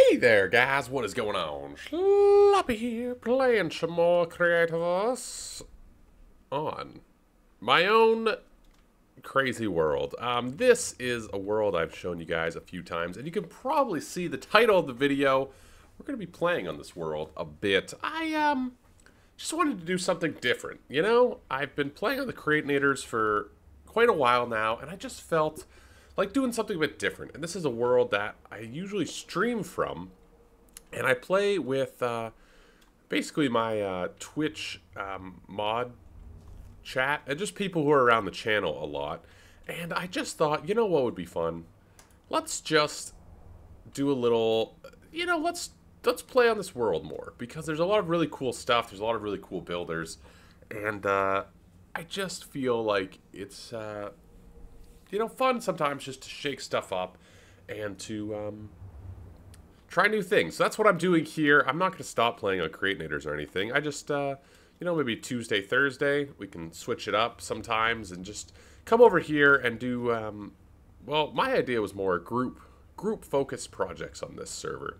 Hey there, guys. What is going on? Sloppy here, playing some more Creativerse on my own crazy world. This is a world I've shown you guys a few times, and you can probably see the title of the video. We're going to be playing on this world a bit. I just wanted to do something different. You know, I've been playing on the Creators for quite a while now, and I just felt like doing something a bit different. And this is a world that I usually stream from, and I play with basically my Twitch mod chat, and just people who are around the channel a lot. And I just thought, you know what would be fun? Let's just do a little, let's play on this world more, because there's a lot of really cool stuff. There's a lot of really cool builders, and I just feel like it's fun sometimes just to shake stuff up and to try new things. So that's what I'm doing here. I'm not going to stop playing on Creators or anything. I just, maybe Tuesday, Thursday, we can switch it up sometimes and just come over here and do, well, my idea was more group-focused projects on this server.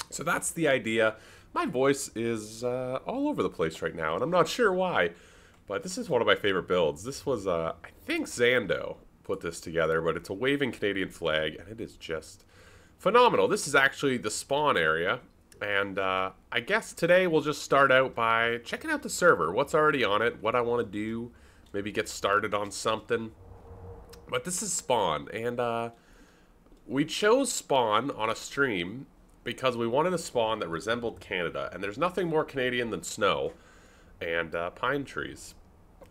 So that's the idea. My voice is all over the place right now, and I'm not sure why, but this is one of my favorite builds. This was, I think Zando put this together, but it's a waving Canadian flag, and it is just phenomenal. This is actually the spawn area, and I guess today we'll just start out by checking out the server, what's already on it, what I want to do, maybe get started on something. But this is spawn, and we chose spawn on a stream because we wanted a spawn that resembled Canada, and there's nothing more Canadian than snow and pine trees.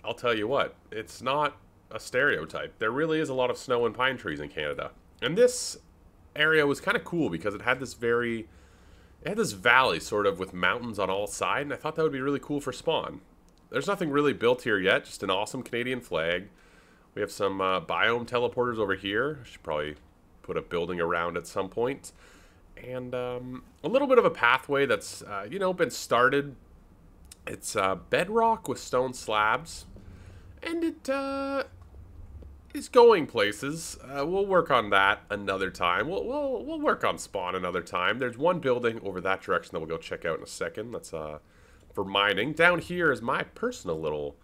I'll tell you what, it's not a stereotype. There really is a lot of snow and pine trees in Canada. And this area was kind of cool because it had this valley sort of with mountains on all sides, and I thought that would be really cool for spawn. There's nothing really built here yet, just an awesome Canadian flag. We have some biome teleporters over here. Should probably put a building around at some point. And a little bit of a pathway that's, been started. It's bedrock with stone slabs, and it is going places. We'll work on that another time. We'll work on spawn another time. There's one building over that direction that we'll go check out in a second. That's for mining. Down here is my personal little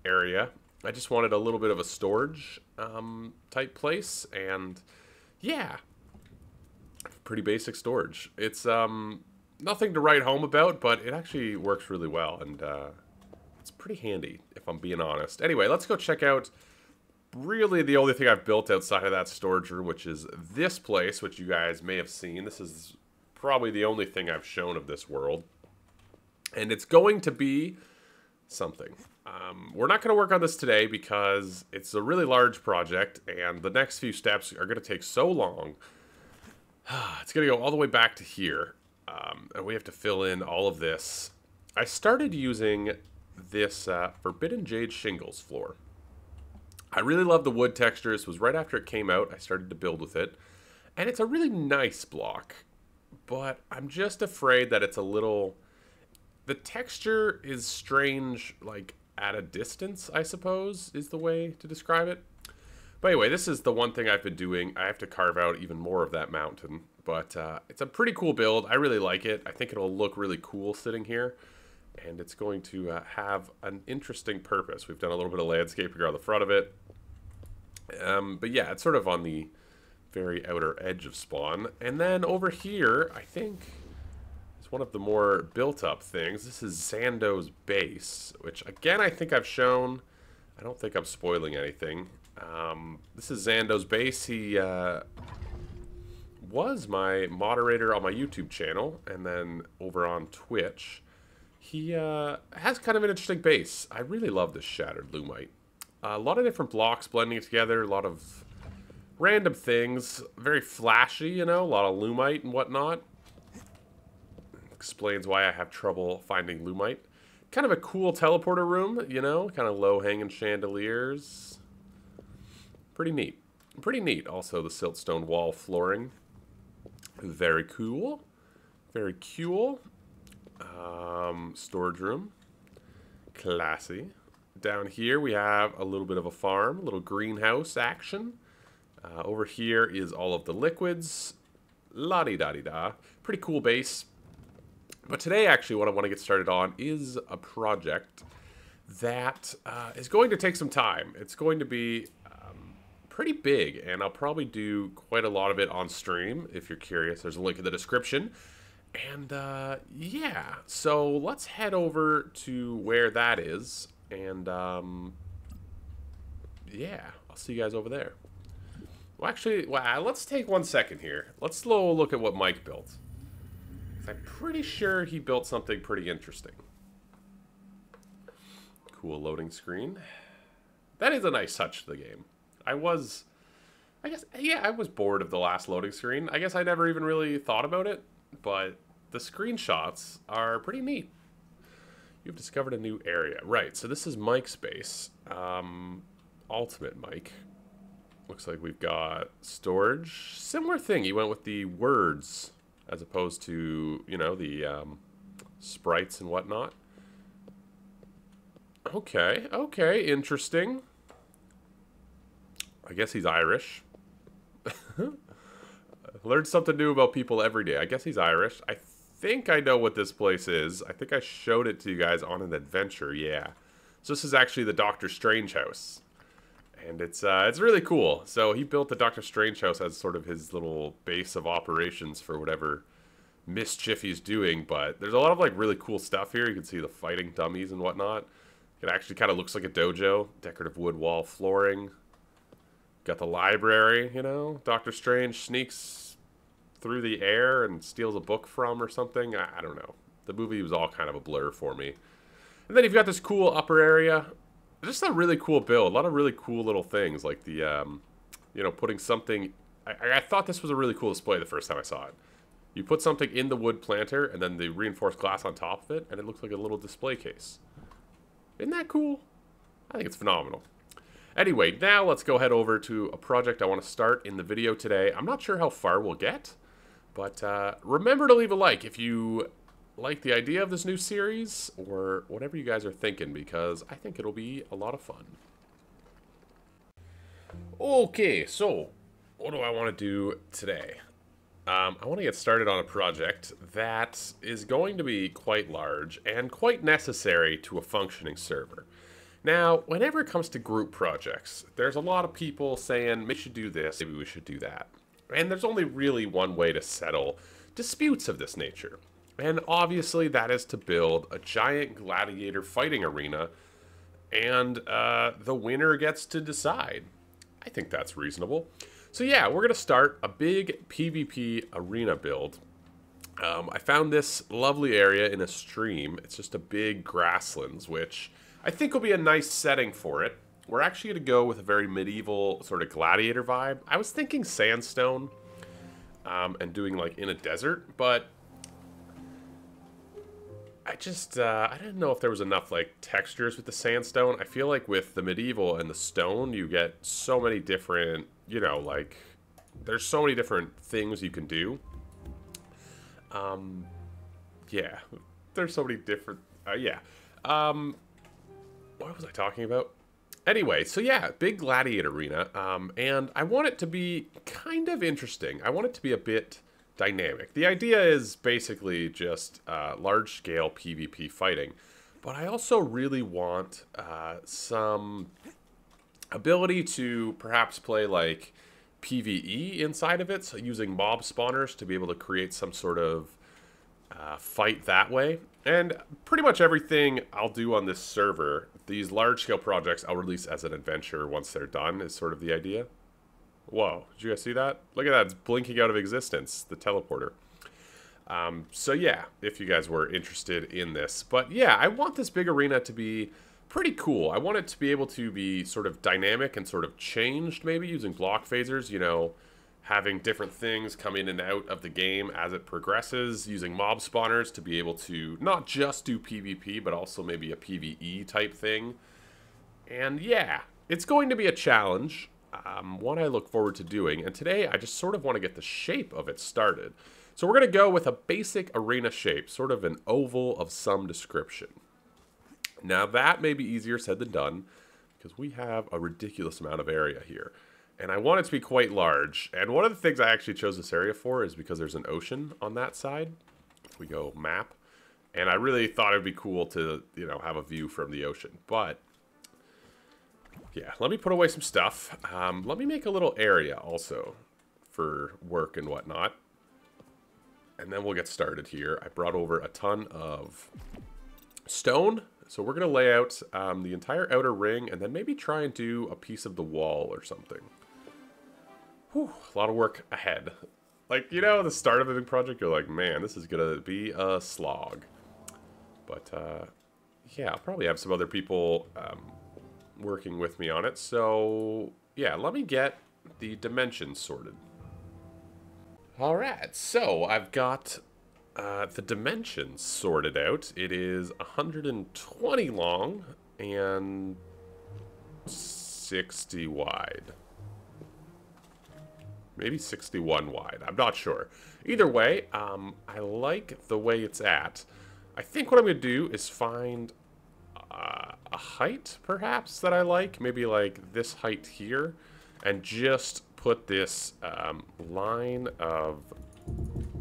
area. I just wanted a little bit of a storage type place, and yeah, pretty basic storage. It's nothing to write home about, but it actually works really well, and it's pretty handy, if I'm being honest. Anyway, let's go check out really the only thing I've built outside of that storage room, which is this place, which you guys may have seen. This is probably the only thing I've shown of this world, and it's going to be something. We're not going to work on this today because it's a really large project, and the next few steps are going to take so long. It's going to go all the way back to here, and we have to fill in all of this. I started using this Forbidden Jade shingles floor. I really love the wood texture. This was right after it came out. I started to build with it, and it's a really nice block, but I'm just afraid that it's a little... The texture is strange, like at a distance, I suppose, is the way to describe it. But anyway, this is the one thing I've been doing. I have to carve out even more of that mountain, but it's a pretty cool build. I really like it. I think it'll look really cool sitting here, and it's going to have an interesting purpose. We've done a little bit of landscaping on the front of it. But yeah, it's sort of on the very outer edge of spawn. And then over here, I think, is one of the more built-up things. This is Zando's base, which, again, I think I've shown. I don't think I'm spoiling anything. This is Zando's base. He was my moderator on my YouTube channel, and then over on Twitch. He has kind of an interesting base. I really love this shattered lumite. A lot of different blocks blending together, a lot of random things, very flashy, a lot of lumite and whatnot. Explains why I have trouble finding lumite. Kind of a cool teleporter room, kind of low-hanging chandeliers. Pretty neat. Pretty neat. Also, the siltstone wall flooring. Very cool. Very cool. Storage room. Classy. Down here we have a little bit of a farm, a little greenhouse action. Over here is all of the liquids. La-di-da-di-da. Pretty cool base. But today, actually, what I want to get started on is a project that is going to take some time. It's going to be pretty big, and I'll probably do quite a lot of it on stream. If you're curious, there's a link in the description. And yeah, so let's head over to where that is, and yeah, I'll see you guys over there. Well, actually, let's take 1 second here. Let's slow look at what Mike built. I'm pretty sure he built something pretty interesting. Cool loading screen. That is a nice touch to the game. I was bored of the last loading screen. I guess I never even really thought about it, but the screenshots are pretty neat. You've discovered a new area. Right, so this is Mike's base. Ultimate Mike. Looks like we've got storage. Similar thing. He went with the words as opposed to, you know, the sprites and whatnot. Okay, okay, interesting. I guess he's Irish. Learned something new about people every day. I guess he's Irish. I think I know what this place is. I think I showed it to you guys on an adventure, yeah. So this is actually the Doctor Strange house. And it's really cool. So he built the Doctor Strange house as sort of his little base of operations for whatever mischief he's doing. But there's a lot of like really cool stuff here. You can see the fighting dummies and whatnot. It actually kind of looks like a dojo. Decorative wood wall flooring. Got the library, you know. Doctor Strange sneaks through the air and steals a book from or something. I don't know. The movie was all kind of a blur for me. And then you've got this cool upper area. Just a really cool build. A lot of really cool little things, like the, you know, putting something... I thought this was a really cool display the first time I saw it. You put something in the wood planter, and then the reinforced glass on top of it, and it looks like a little display case. Isn't that cool? I think it's phenomenal. Anyway, now let's go head over to a project I want to start in the video today. I'm not sure how far we'll get, but remember to leave a like if you like the idea of this new series, or whatever you guys are thinking, because I think it'll be a lot of fun. Okay, so what do I want to do today? I want to get started on a project that is going to be quite large and quite necessary to a functioning server. Now, whenever it comes to group projects, there's a lot of people saying, maybe we should do this, maybe we should do that. And there's only really one way to settle disputes of this nature. And obviously that is to build a giant gladiator fighting arena, and the winner gets to decide. I think that's reasonable. So yeah, we're going to start a big PvP arena build. I found this lovely area in a stream. It's just a big grasslands, which I think will be a nice setting for it. We're actually going to go with a very medieval sort of gladiator vibe. I was thinking sandstone and doing like in a desert, but I just, I didn't know if there was enough, like, textures with the sandstone. I feel like with the medieval and the stone, you get so many different, you know, like, there's so many different things you can do. Yeah, there's so many different, yeah. What was I talking about? Anyway, so yeah, big gladiator arena, and I want it to be kind of interesting. I want it to be a bit dynamic. The idea is basically just large-scale PvP fighting, but I also really want some ability to perhaps play like PvE inside of it, so using mob spawners to be able to create some sort of fight that way. And pretty much everything I'll do on this server, these large-scale projects, I'll release as an adventure once they're done, is sort of the idea. Whoa, did you guys see that? Look at that, it's blinking out of existence, the teleporter. So yeah, if you guys were interested in this. But yeah, I want this big arena to be pretty cool. I want it to be able to be sort of dynamic and sort of changed, maybe, using block phasers, you know, having different things come in and out of the game as it progresses, using mob spawners to be able to not just do PvP, but also maybe a PvE type thing. And yeah, it's going to be a challenge. One I look forward to doing, and today I just sort of want to get the shape of it started. So we're going to go with a basic arena shape, sort of an oval of some description. Now that may be easier said than done, because we have a ridiculous amount of area here. And I want it to be quite large. And one of the things I actually chose this area for is because there's an ocean on that side. If we go map. And I really thought it would be cool to, you know, have a view from the ocean. But, yeah, let me put away some stuff. Let me make a little area also for work and whatnot. And then we'll get started here. I brought over a ton of stone. So we're going to lay out the entire outer ring and then maybe try and do a piece of the wall or something. Whew, a lot of work ahead. Like, you know, the start of a big project, you're like, man, this is going to be a slog. But, yeah, I'll probably have some other people working with me on it. So, yeah, let me get the dimensions sorted. All right, so I've got the dimensions sorted out. It is 120 long and 60 wide. Maybe 61 wide. I'm not sure. Either way, I like the way it's at. I think what I'm going to do is find a height, perhaps, that I like. Maybe like this height here. And just put this line of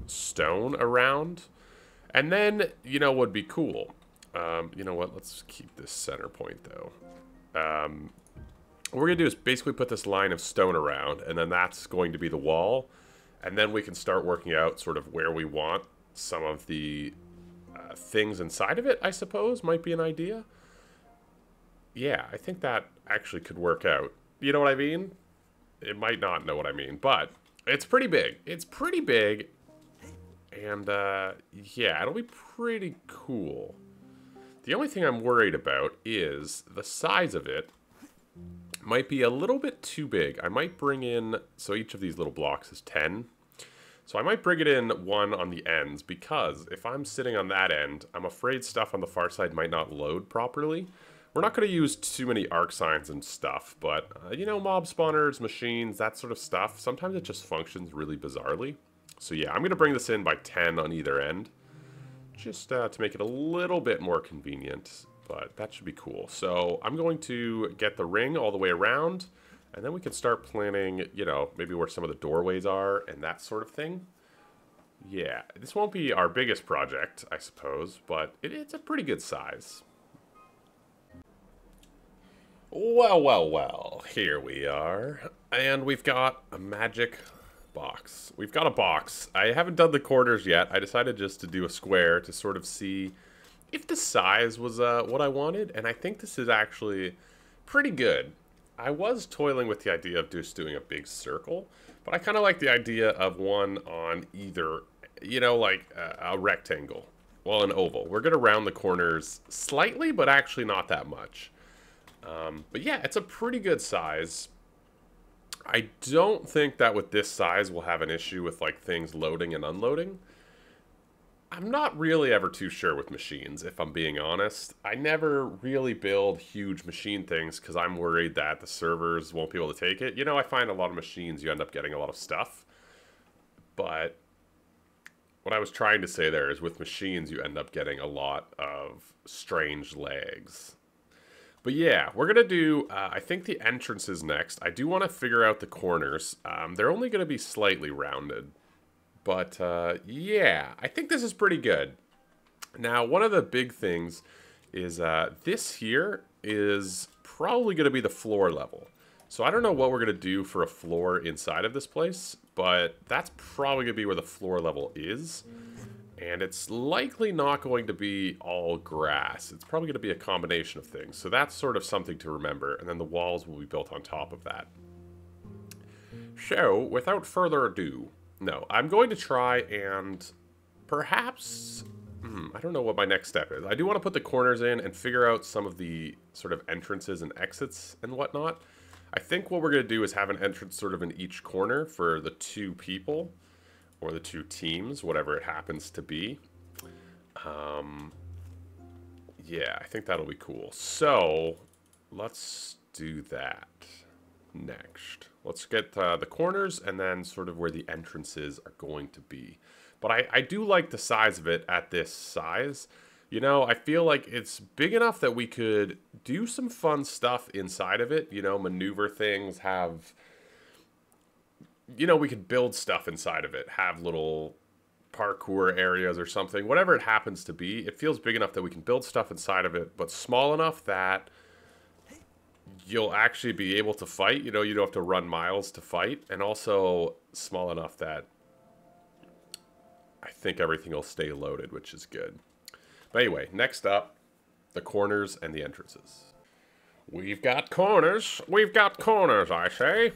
stone around. And then, you know, would be cool. You know what? Let's keep this center point, though. What we're going to do is basically put this line of stone around. And then that's going to be the wall. And then we can start working out sort of where we want some of the things inside of it, I suppose, might be an idea. Yeah, I think that actually could work out. You know what I mean? It might not know what I mean, but it's pretty big. It's pretty big. And, yeah, it'll be pretty cool. The only thing I'm worried about is the size of it might be a little bit too big. I might bring in, so each of these little blocks is 10. So I might bring it in one on the ends, because if I'm sitting on that end, I'm afraid stuff on the far side might not load properly. We're not going to use too many arc signs and stuff, but, you know, mob spawners, machines, that sort of stuff, sometimes it just functions really bizarrely. So yeah, I'm going to bring this in by 10 on either end, just to make it a little bit more convenient, but that should be cool. So I'm going to get the ring all the way around, and then we can start planning, you know, maybe where some of the doorways are and that sort of thing. Yeah, this won't be our biggest project, I suppose, but it's a pretty good size. Well, well, well, here we are, and we've got a magic box. We've got a box. I haven't done the corners yet. I decided just to do a square to sort of see if the size was what I wanted, and I think this is actually pretty good. I was toiling with the idea of just doing a big circle, but I kind of like the idea of one on either, you know, like a rectangle. Well, an oval. We're going to round the corners slightly, but actually not that much. But yeah, it's a pretty good size. I don't think that with this size we'll have an issue with like things loading and unloading. I'm not really ever too sure with machines, if I'm being honest. I never really build huge machine things because I'm worried that the servers won't be able to take it. You know, I find a lot of machines you end up getting a lot of stuff. But what I was trying to say there is with machines you end up getting a lot of strange lags. But yeah, we're going to do, I think the entrance is next. I do want to figure out the corners. They're only going to be slightly rounded. But yeah, I think this is pretty good. Now, one of the big things is this here is probably going to be the floor level. So I don't know what we're going to do for a floor inside of this place, but that's probably going to be where the floor level is. And it's likely not going to be all grass. It's probably going to be a combination of things. So that's sort of something to remember. And then the walls will be built on top of that. So, without further ado, no, I'm going to try and perhaps, I don't know what my next step is. I do want to put the corners in and figure out some of the sort of entrances and exits and whatnot. I think what we're going to do is have an entrance sort of in each corner for the two people. Or the two teams, whatever it happens to be. Yeah, I think that'll be cool. So, let's do that next. Let's get the corners and then sort of where the entrances are going to be. But I do like the size of it at this size. You know, I feel like it's big enough that we could do some fun stuff inside of it. You know, maneuver things, have you know, we could build stuff inside of it, have little parkour areas or something, whatever it happens to be. It feels big enough that we can build stuff inside of it, but small enough that you'll actually be able to fight. You know, you don't have to run miles to fight, and also small enough that I think everything will stay loaded, which is good. But anyway, next up, the corners and the entrances. We've got corners. We've got corners, I say.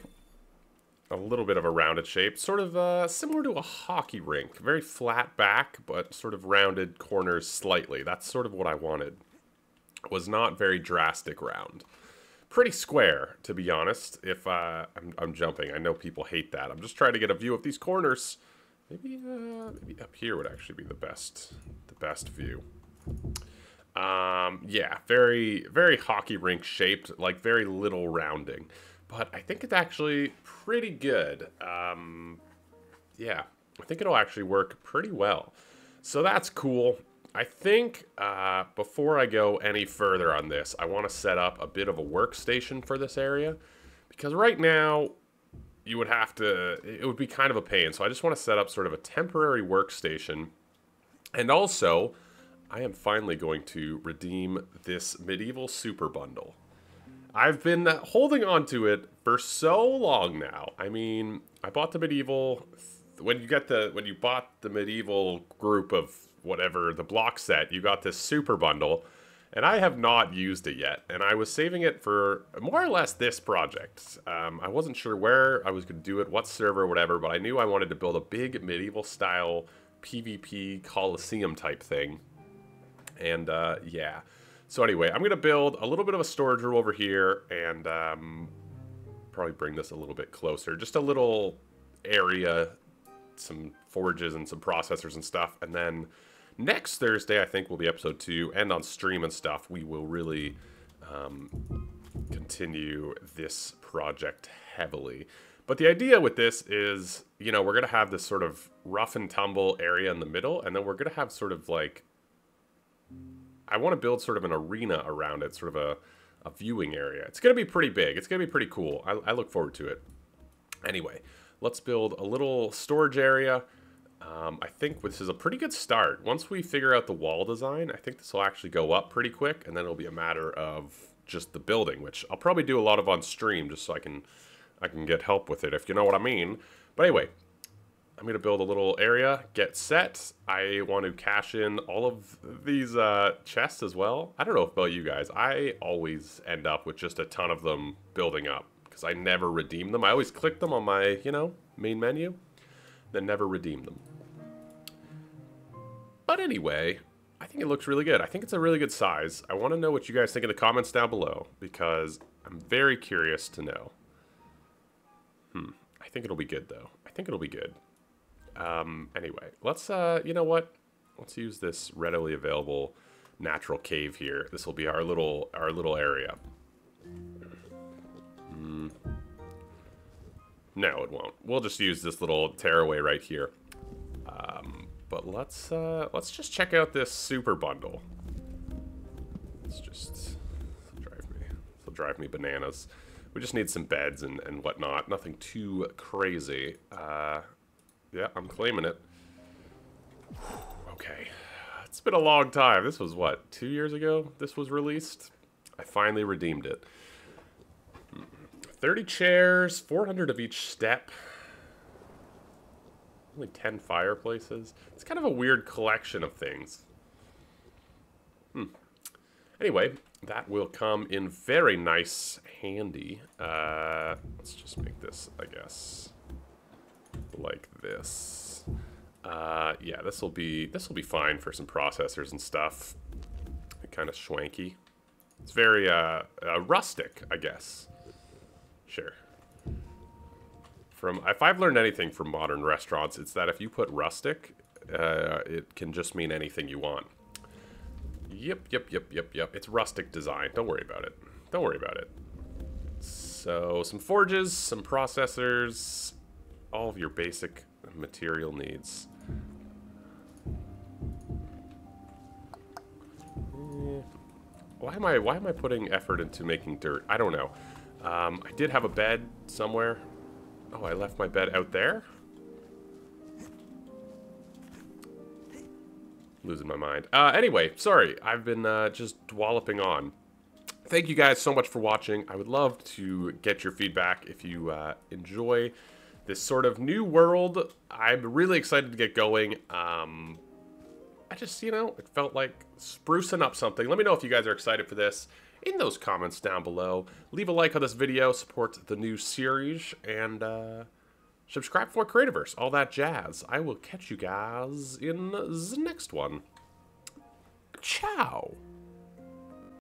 A little bit of a rounded shape, sort of similar to a hockey rink. Very flat back, but sort of rounded corners slightly. That's sort of what I wanted. It was not very drastic round. Pretty square, to be honest. If I'm jumping, I know people hate that. I'm just trying to get a view of these corners. Maybe up here would actually be the best view. Yeah, very, very hockey rink shaped, like very little rounding. But I think it's actually pretty good. Yeah, I think it'll actually work pretty well. So that's cool. I think before I go any further on this, I want to set up a bit of a workstation for this area. Because right now, you would have to, it would be kind of a pain. So I just want to set up sort of a temporary workstation. And also, I am finally going to redeem this medieval super bundle. I've been holding on to it for so long now. I mean, I bought the medieval, when you bought the medieval group of whatever, the block set, you got this super bundle, and I have not used it yet. And I was saving it for more or less this project. I wasn't sure where I was going to do it, what server, whatever, but I knew I wanted to build a big medieval style PvP Coliseum type thing. And yeah. So anyway, I'm going to build a little bit of a storage room over here and probably bring this a little bit closer. Just a little area, some forges and some processors and stuff. And then next Thursday, I think, will be episode 2. And on stream and stuff, we will really continue this project heavily. But the idea with this is, you know, we're going to have this sort of rough and tumble area in the middle. And then we're going to have sort of like, I want to build sort of an arena around it, sort of a viewing area. It's going to be pretty big. It's going to be pretty cool. I look forward to it. Anyway, let's build a little storage area. I think this is a pretty good start. Once we figure out the wall design, I think this will actually go up pretty quick, and then it'll be a matter of just the building, which I'll probably do a lot of on stream just so I can get help with it, if you know what I mean. But anyway, I'm going to build a little area, get set. I want to cash in all of these chests as well. I don't know about you guys. I always end up with just a ton of them building up because I never redeem them. I always click them on my, you know, main menu, then never redeem them. But anyway, I think it looks really good. I think it's a really good size. I want to know what you guys think in the comments down below because I'm very curious to know. I think it'll be good, though. I think it'll be good. Anyway, let's, you know what? Let's use this readily available natural cave here. This will be our little area. No, it won't. We'll just use this little tearaway right here. But let's just check out this super bundle. This will drive me bananas. We just need some beds and whatnot. Nothing too crazy. Yeah, I'm claiming it. Okay. It's been a long time. This was, what, 2 years ago this was released? I finally redeemed it. 30 chairs, 400 of each step. Only 10 fireplaces. It's kind of a weird collection of things. Anyway, that will come in very nice handy. Let's just make this, I guess, like this. Yeah, this will be fine for some processors and stuff. Kind of schwanky. It's very rustic, I guess. Sure. If I've learned anything from modern restaurants, it's that if you put rustic, it can just mean anything you want. Yep. It's rustic design. Don't worry about it. Don't worry about it. So, some forges, some processors, all of your basic material needs. Why am I putting effort into making dirt? I don't know. I did have a bed somewhere. Oh, I left my bed out there? Losing my mind. Anyway, sorry. I've been just walloping on. Thank you guys so much for watching. I would love to get your feedback if you enjoy this sort of new world. I'm really excited to get going. I just, you know, it felt like sprucing up something. Let me know if you guys are excited for this in those comments down below. Leave a like on this video, support the new series, and subscribe for Creativerse, all that jazz. I will catch you guys in the next one. Ciao.